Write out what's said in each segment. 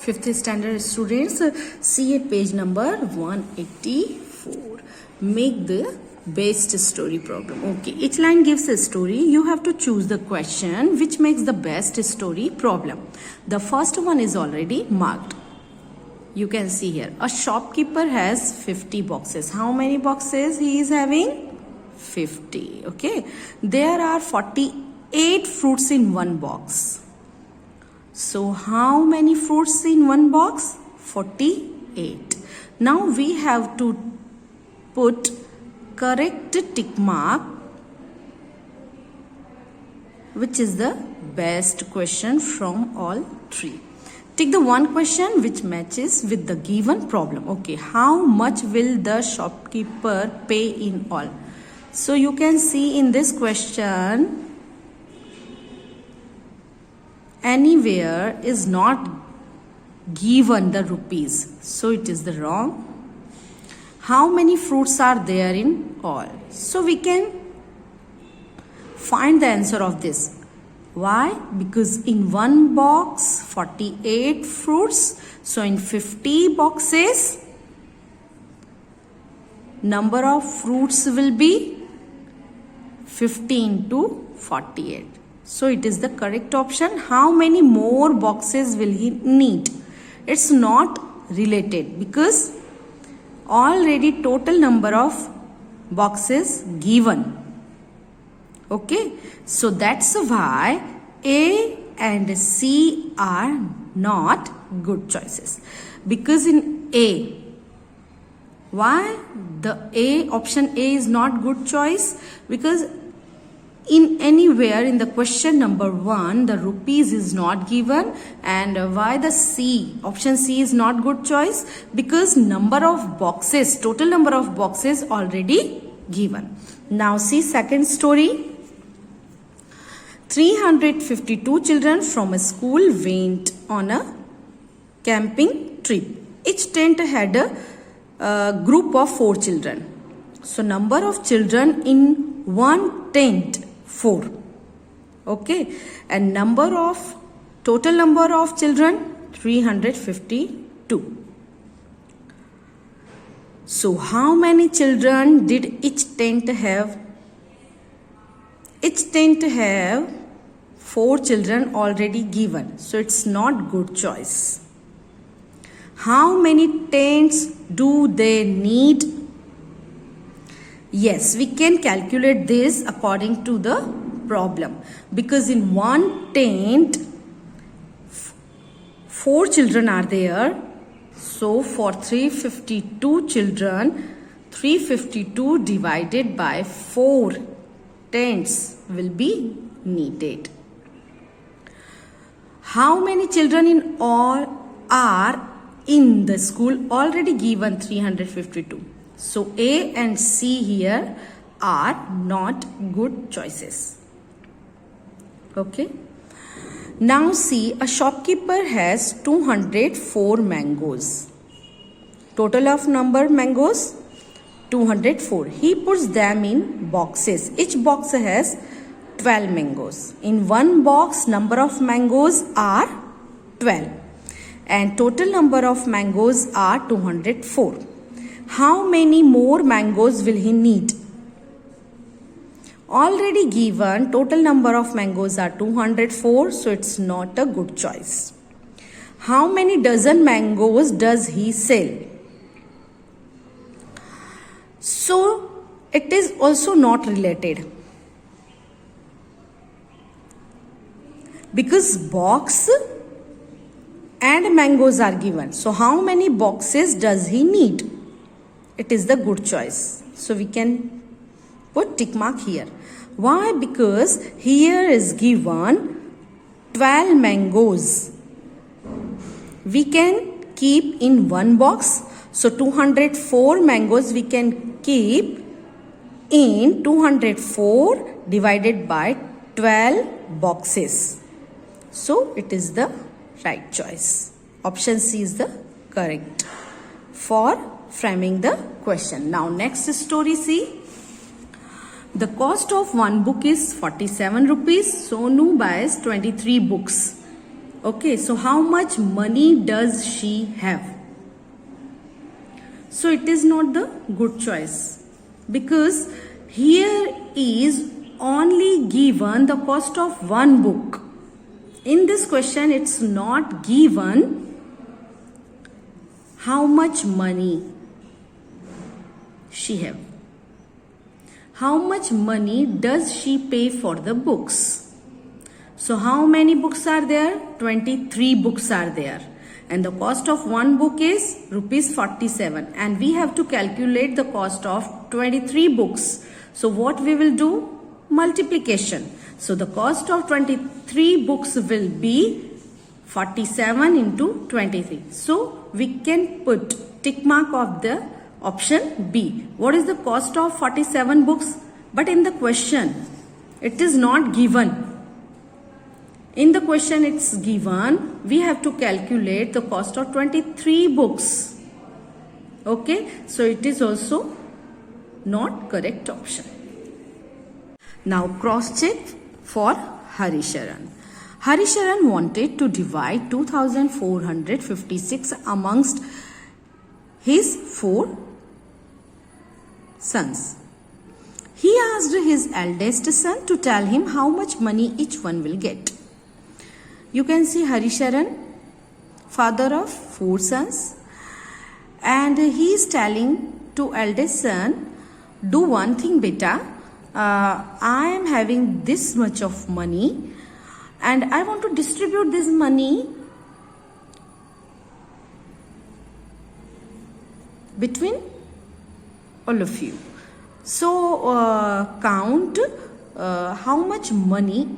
5th standard students, see at page number 184. Make the best story problem. Okay, each line gives a story. You have to choose the question which makes the best story problem. The first one is already marked. You can see here, a shopkeeper has 50 boxes. How many boxes he is having? 50. Okay, there are 48 fruits in one box. So how many fruits in one box? 48. Now we have to put correct tick mark, which is the best question from all three. Take the one question which matches with the given problem. Okay, how much will the shopkeeper pay in all? So you can see in this question, anywhere is not given the rupees, so it is the wrong. How many fruits are there in all? So we can find the answer of this. Why? Because in one box 48 fruits, so in 50 boxes number of fruits will be 15 to 48. So it is the correct option. How many more boxes will he need? It's not related because already total number of boxes given. Okay, so that's why A and C are not good choices. Because in A, why the option A is not good choice? Because in anywhere in the question number 1, the rupees is not given. And why the option C is not good choice? Because number of boxes, total number of boxes already given. Now see second story. 352 children from a school went on a camping trip. Each tent had a group of 4 children. So number of children in one tent, 4. Okay, and total number of children 352. So how many children did each tent have? Each tent have 4 children already given, so it's not good choice. How many tents do they need? Yes, we can calculate this according to the problem. Because in one tent, 4 children are there. So for 352 children, 352 divided by 4 tents will be needed. How many children in all are in the school? Already given 352. So A and C here are not good choices. Okay. Now see, a shopkeeper has 204 mangoes. Total of number mangoes 204. He puts them in boxes. Each box has 12 mangoes. In one box number of mangoes are 12 and total number of mangoes are 204. How many more mangoes will he need? Already given total number of mangoes are 204, so it's not a good choice. How many dozen mangoes does he sell? So it is also not related. Because box and mangoes are given. So how many boxes does he need? It is the good choice. So we can put tick mark here. Why? Because here is given 12 mangoes. We can keep in one box. So 204 mangoes we can keep in 204 divided by 12 boxes. So it is the right choice. Option C is the correct for framing the question. Now next story, see. The cost of one book is 47 rupees. Sonu buys 23 books. Okay, so how much money does she have? So it is not the good choice, because here is only given the cost of one book. In this question, it's not given how much money she have. How much money does she pay for the books? So how many books are there? 23 books are there. And the cost of one book is rupees 47. And we have to calculate the cost of 23 books. So what we will do? Multiplication. So the cost of 23 books will be 47 into 23. So we can put tick mark of the option B. What is the cost of 47 books? But in the question, it is not given. In the question it's given, we have to calculate the cost of 23 books. Okay, so it is also not correct option. Now cross check for Harisharan. Harisharan wanted to divide 2456 amongst his 4 sons. He asked his eldest son to tell him how much money each one will get. You can see Harisharan, father of 4 sons, and he is telling to eldest son, do one thing beta, I am having this much of money and I want to distribute this money between all of you. So count how much money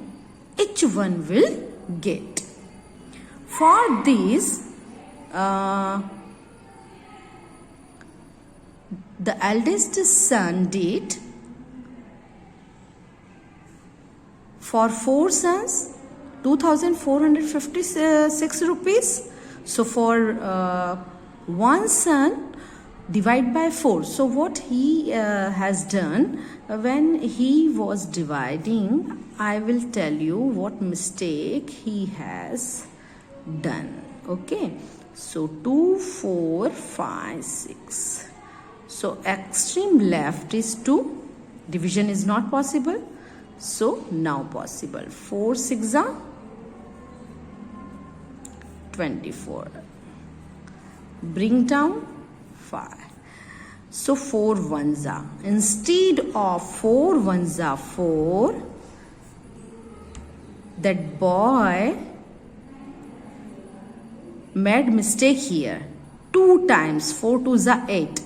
each one will get. For this, the eldest son did for 4 sons 2456 rupees. So for one son, divide by 4. So what he has done when he was dividing, I will tell you what mistake he has done. Okay, so 2, 4, 5, 6. So extreme left is 2. Division is not possible. So now possible. 4 6 are 24. Bring down 5. So 4 1s are. Instead of 4 1s are 4, that boy made mistake here. 2 times 4 2s are 8.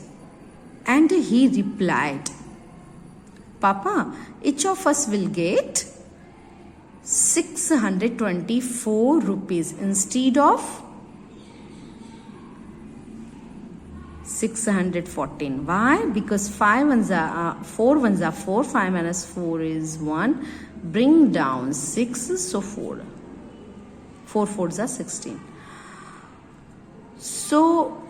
And he replied, Papa, each of us will get 624 rupees instead of 614. Why? Because 4 1s are 4, 5 minus 4 is 1. Bring down 6, so 4. 4 4s are 16. So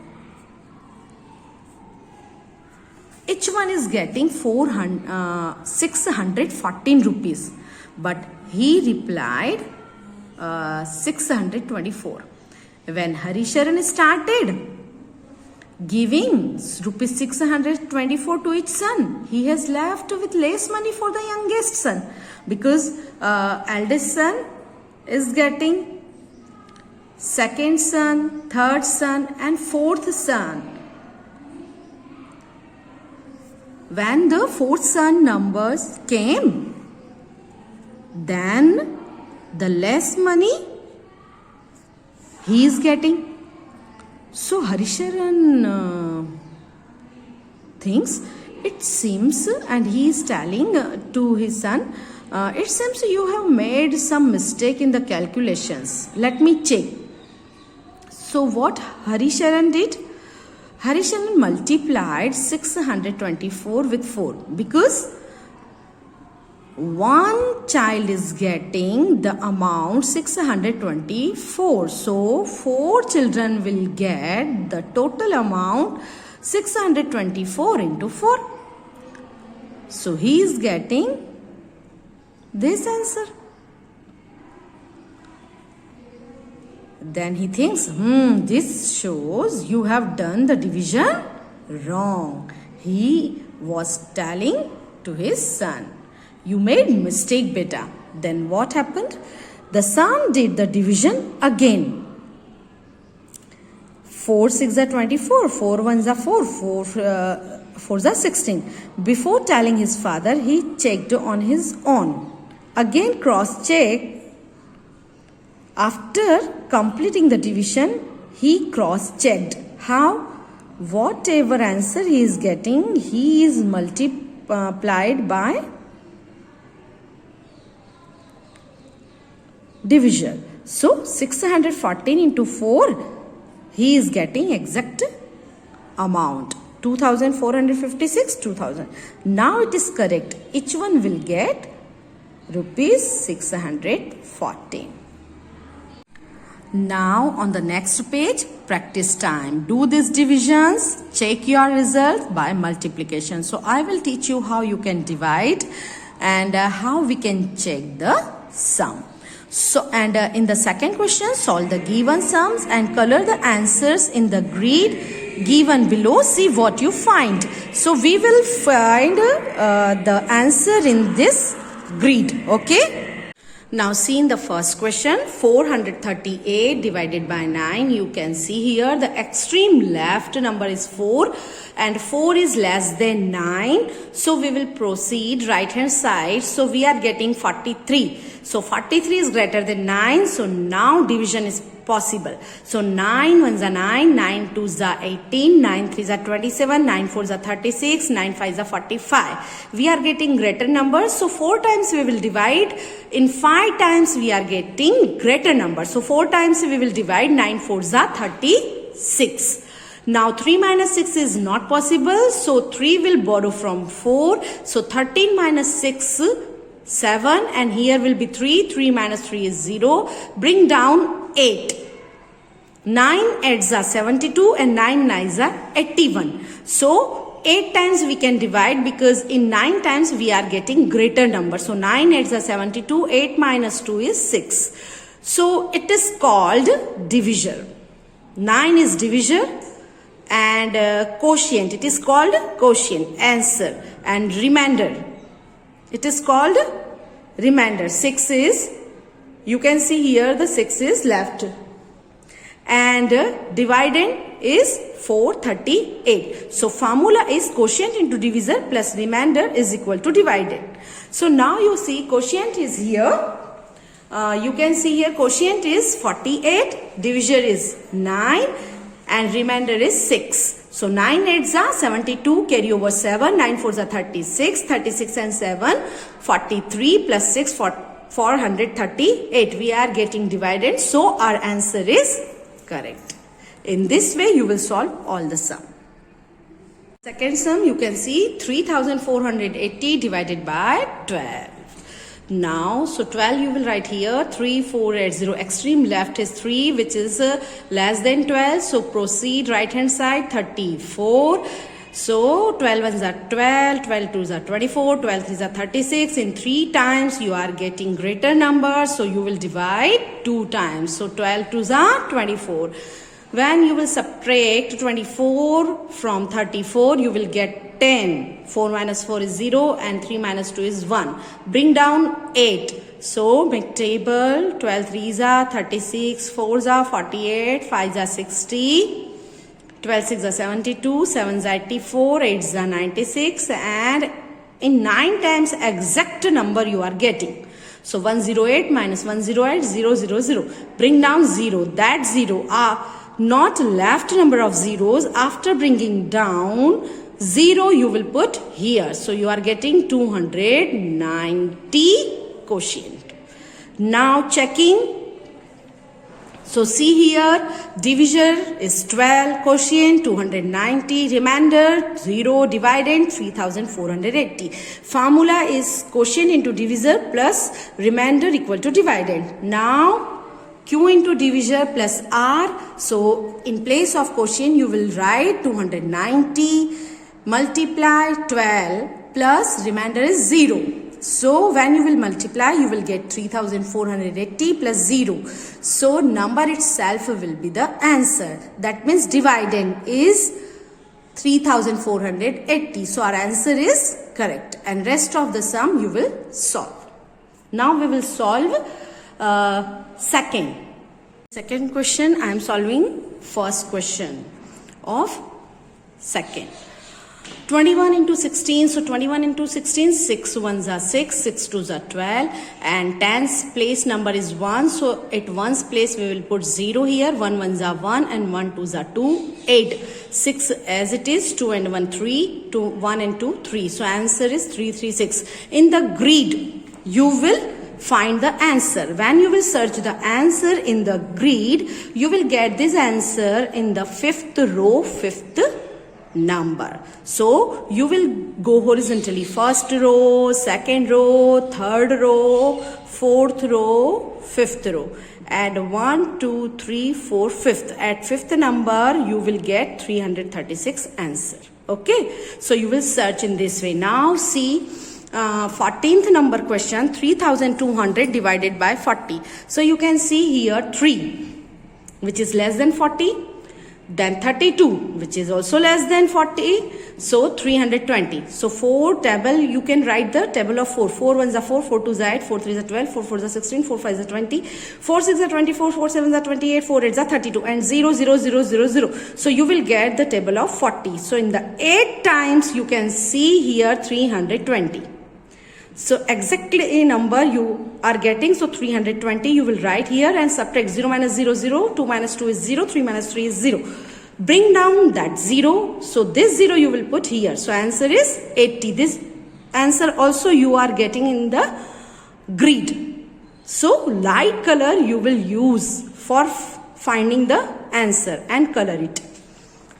each one is getting 614 rupees. But he replied 624. When Harisharan started giving rupees 624 to each son, he has left with less money for the youngest son, because eldest son is getting second son, third son and fourth son. When the fourth son numbers came, then the less money he is getting. So Harisharan thinks, it seems, and he is telling to his son, it seems you have made some mistake in the calculations. Let me check. So what Harisharan did? Harisharan multiplied 624 with 4, because one child is getting the amount 624. So 4 children will get the total amount 624 into 4. So he is getting this answer. Then he thinks, this shows you have done the division wrong. He was telling to his son, you made mistake, beta. Then what happened? The son did the division again. 4 6 are 24, 4 1s are 4, 4 4s are 16. Before telling his father, he checked on his own. Again cross-checked. After completing the division, he cross-checked. How? Whatever answer he is getting, he is multiplied by division. So 614 into 4, he is getting exact amount. 2456, 2000. Now it is correct. Each one will get rupees 614. Now on the next page, practice time. Do these divisions. Check your results by multiplication. So I will teach you how you can divide and how we can check the sum. So in the second question, solve the given sums and color the answers in the grid given below. See what you find. So we will find the answer in this grid. Okay. Now see in the first question, 438 divided by 9. You can see here the extreme left number is 4 and 4 is less than 9. So we will proceed right hand side. So we are getting 43. So 43 is greater than 9. So now division is possible. So 9 1s are 9, 9 2s are 18, 9 3s are 27, 9 4s are 36, 9 5s are 45. We are getting greater numbers. So 4 times we will divide. In 5 times we are getting greater numbers. So 4 times we will divide. 9 4s are 36. Now 3 minus 6 is not possible. So 3 will borrow from 4. So 13 minus 6, 7, and here will be 3. 3 minus 3 is 0. Bring down 8. 9 8s are 72 and 9 9s are 81. So 8 times we can divide because in 9 times we are getting greater number. So 9 8s are 72. 8 minus 2 is 6. So it is called divisor. 9 is divisor and quotient. It is called quotient. Answer and remainder. It is called remainder. 6 is, you can see here the 6 is left. And dividend is 438. So formula is quotient into divisor plus remainder is equal to dividend. So now you see quotient is here. You can see here quotient is 48. Divisor is 9 and remainder is 6. So 9 8s are 72, carry over 7, 9 4s are 36, 36 and 7, 43 plus 6, 438. We are getting dividend. So our answer is correct. In this way you will solve all the sum. Second sum you can see 3480 divided by 12. Now, so 12 you will write here 3480. Extreme left is 3 which is less than 12. So proceed right hand side 34. So 12 ones are 12, 12 2s are 24, 12 3s are 36. In 3 times you are getting greater number. So you will divide 2 times. So 12 2s are 24. When you will subtract 24 from 34, you will get 10. 4 minus 4 is 0 and 3 minus 2 is 1. Bring down 8. So make table. 12 3s are 36, 4s are 48, 5s are 60, 12 6 are 72, 7s are 84, 8s are 96, and in 9 times exact number you are getting. So 108 minus 108, 000. Bring down 0. That 0 are not left number of zeros. After bringing down 0 you will put here. So you are getting 290 quotient. Now checking. So see here, divisor is 12, quotient 290, remainder 0, dividend 3480. Formula is quotient into divisor plus remainder equal to dividend. Now Q into divisor plus R. So in place of quotient you will write 290 multiply 12 plus remainder is 0. So when you will multiply, you will get 3480 plus 0. So number itself will be the answer. That means dividend is 3480. So our answer is correct. And rest of the sum you will solve. Now we will solve second question. I am solving first question of second. 21 into 16, so 21 into 16, 6 ones are 6, 6 twos are 12, and 10's place number is 1, so at 1's place we will put 0 here, 1 ones are 1 and 1 twos are 2, 8, 6 as it is, 2 and 1 3, 2, 1 and 2 3, so answer is 336. In the grid, you will find the answer. When you will search the answer in the grid, you will get this answer in the 5th row, 5th number. So you will go horizontally, first row, second row, third row, fourth row, fifth row. Add 1, 2, 3, 4, 5th. At 5th number, you will get 336 answer. Okay. So you will search in this way. Now see 14th number question, 3200 divided by 40. So you can see here 3, which is less than 40. Then 32, which is also less than 40. So 320. So 4 table, you can write the table of 4. 4 ones are 4, 4 twos are 8, 4 threes are 12, 4 fours are 16, 4 fives are 20, 4 sixes are 24, 4 sevens are 28, 4 eights are 32, and 0, 0, 0, 0, 0. So you will get the table of 40. So in the 8 times, you can see here 320. So exactly a number you are getting. So 320 you will write here and subtract 0 minus 0, 0. 2 minus 2 is 0. 3 minus 3 is 0. Bring down that 0. So this 0 you will put here. So answer is 80. This answer also you are getting in the grid. So light color you will use for finding the answer and color it.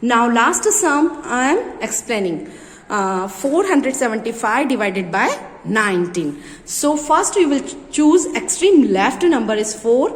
Now last sum I am explaining. 475 divided by 19. So first we will choose extreme left number is 4,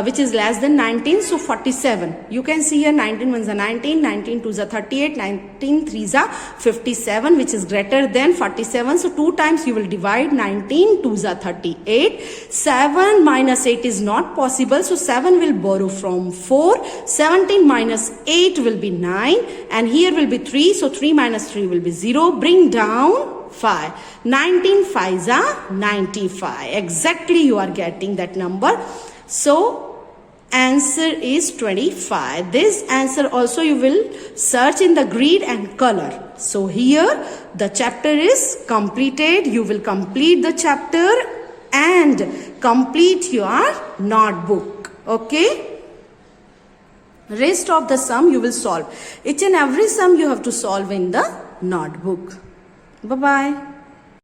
which is less than 19. So 47. You can see here 19 ones are 19, 19 twos are 38, 19 threes are 57, which is greater than 47. So 2 times you will divide. 19 twos are 38. 7 minus 8 is not possible. So 7 will borrow from 4. 17 minus 8 will be 9. And here will be 3. So 3 minus 3 will be 0. Bring down 5. 19 5s are 95. Exactly you are getting that number. So answer is 25. This answer also you will search in the grid and color. So here the chapter is completed. You will complete the chapter and complete your notebook. Okay. Rest of the sum you will solve. Each and every sum you have to solve in the notebook. Bye-bye.